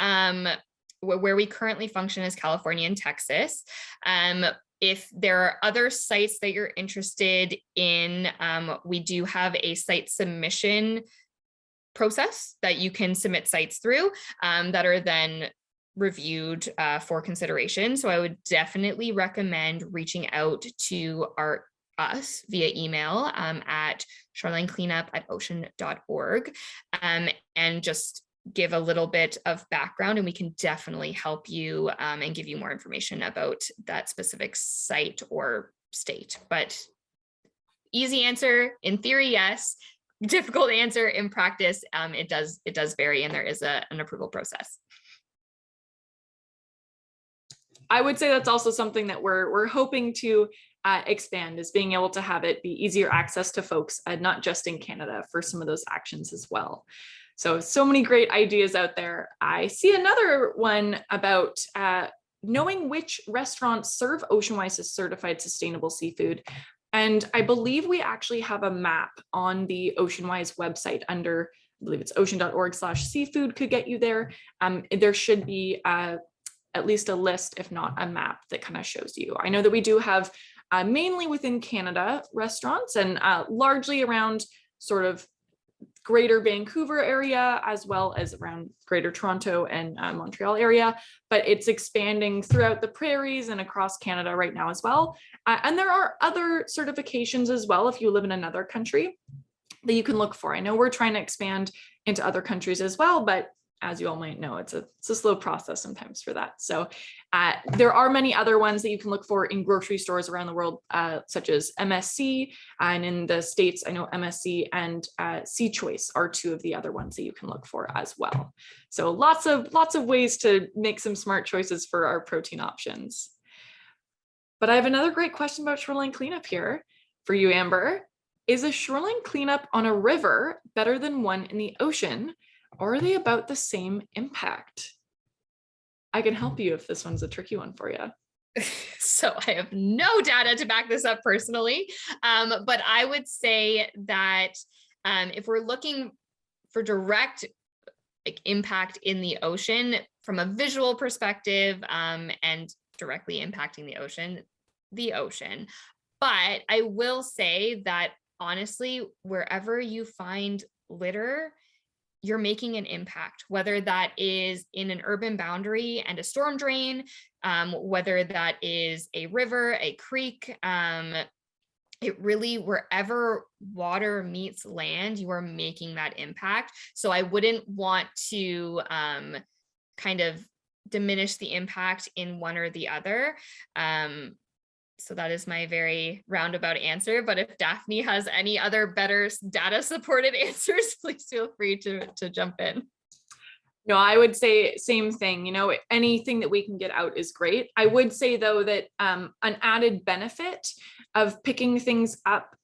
where we currently function is California and Texas. If there are other sites that you're interested in, we do have a site submission process that you can submit sites through that are then reviewed for consideration. So I would definitely recommend reaching out to us via email at shorelinecleanup@ocean.org and just give a little bit of background, and we can definitely help you and give you more information about that specific site or state. But easy answer, in theory, yes. Difficult answer, in practice, it does vary, and there is an approval process. I would say that's also something that we're hoping to expand, is being able to have it be easier access to folks, not just in Canada, for some of those actions as well. So many great ideas out there. I see another one about knowing which restaurants serve Ocean Wise's certified sustainable seafood. And I believe we actually have a map on the Ocean Wise website under, I believe it's ocean.org/seafood could get you there. There should be at least a list, if not a map, that kind of shows you. I know that we do have mainly within Canada restaurants, and largely around sort of Greater Vancouver area, as well as around Greater Toronto and Montreal area, but it's expanding throughout the prairies and across Canada right now as well. And there are other certifications as well if you live in another country that you can look for. I know we're trying to expand into other countries as well, but as you all might know, it's a slow process sometimes for that. So there are many other ones that you can look for in grocery stores around the world, such as MSC, and in the States, I know MSC and Sea Choice are two of the other ones that you can look for as well. So lots of ways to make some smart choices for our protein options. But I have another great question about shoreline cleanup here for you, Amber. Is a shoreline cleanup on a river better than one in the ocean, or are they about the same impact? I can help you if this one's a tricky one for you. So I have no data to back this up personally, but I would say that if we're looking for direct impact in the ocean from a visual perspective and directly impacting the ocean. But I will say that honestly, wherever you find litter, you're making an impact, whether that is in an urban boundary and a storm drain, whether that is a river, a creek, it really, wherever water meets land, you are making that impact. So I wouldn't want to kind of diminish the impact in one or the other. So that is my very roundabout answer. But if Daphne has any other better data supported answers, please feel free to jump in. No, I would say same thing. You know, anything that we can get out is great. I would say though that an added benefit of picking things up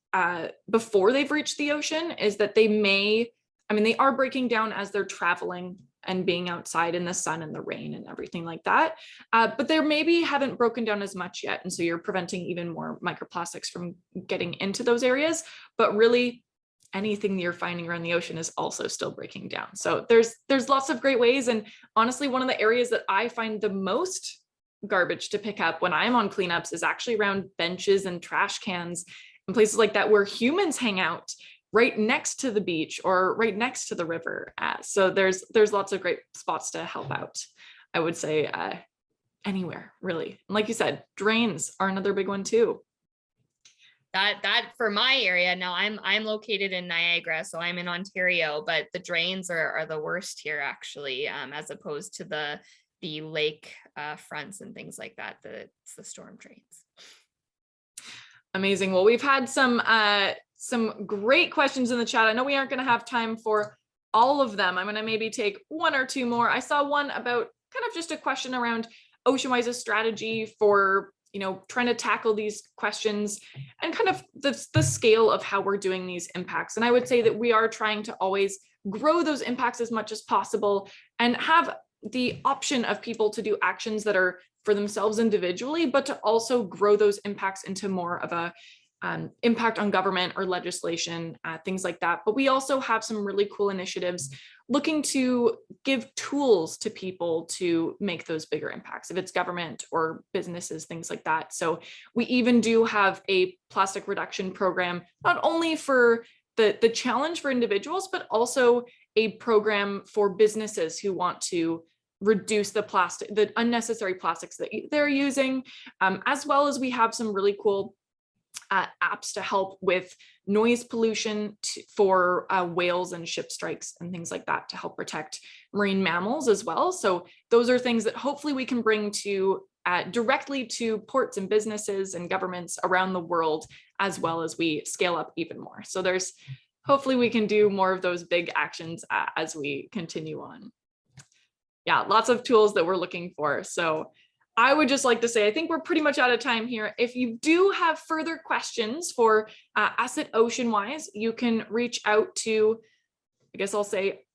before they've reached the ocean is that they are breaking down as they're traveling and being outside in the sun and the rain and everything like that. But they maybe haven't broken down as much yet. And so you're preventing even more microplastics from getting into those areas. But really, anything that you're finding around the ocean is also still breaking down. So there's lots of great ways. And honestly, one of the areas that I find the most garbage to pick up when I'm on cleanups is actually around benches and trash cans and places like that where humans hang out right next to the beach or right next to the river. So there's lots of great spots to help out. I would say anywhere really. And like you said, drains are another big one too. That for my area now, I'm located in Niagara, so I'm in Ontario, but the drains are the worst here actually, as opposed to the lake fronts and things like that. It's the storm drains. Amazing. Well, we've had some great questions in the chat. I know we aren't going to have time for all of them. I'm going to maybe take one or two more. I saw one about kind of just a question around Ocean Wise's strategy for trying to tackle these questions and kind of the scale of how we're doing these impacts. And I would say that we are trying to always grow those impacts as much as possible and have the option of people to do actions that are for themselves individually, but to also grow those impacts into more of a impact on government or legislation, things like that. But we also have some really cool initiatives looking to give tools to people to make those bigger impacts, if it's government or businesses, things like that. So we even do have a plastic reduction program, not only for the challenge for individuals, but also a program for businesses who want to reduce the unnecessary plastics that they're using, as well as we have some really cool apps to help with noise pollution for whales and ship strikes and things like that to help protect marine mammals as well. So those are things that hopefully we can bring to directly to ports and businesses and governments around the world, as well as we scale up even more. So hopefully we can do more of those big actions as we continue on. Yeah, lots of tools that we're looking for. So I would just like to say, I think we're pretty much out of time here. If you do have further questions for us at Ocean Wise, you can reach out to, I guess I'll say,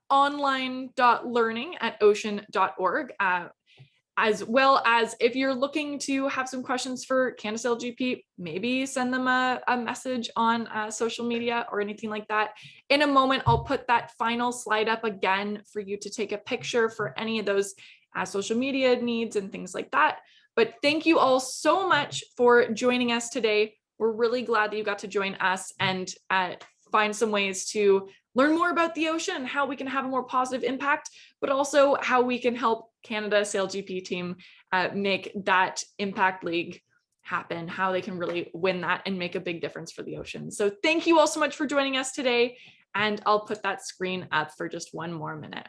online.learning@ocean.org, as well as if you're looking to have some questions for Canada SailGP, maybe send them a message on social media or anything like that. In a moment, I'll put that final slide up again for you to take a picture for any of those social media needs and things like that. But thank you all so much for joining us today. We're really glad that you got to join us and find some ways to learn more about the ocean and how we can have a more positive impact, but also how we can help Canada SailGP team make that impact league happen, how they can really win that and make a big difference for the ocean. So thank you all so much for joining us today. And I'll put that screen up for just one more minute.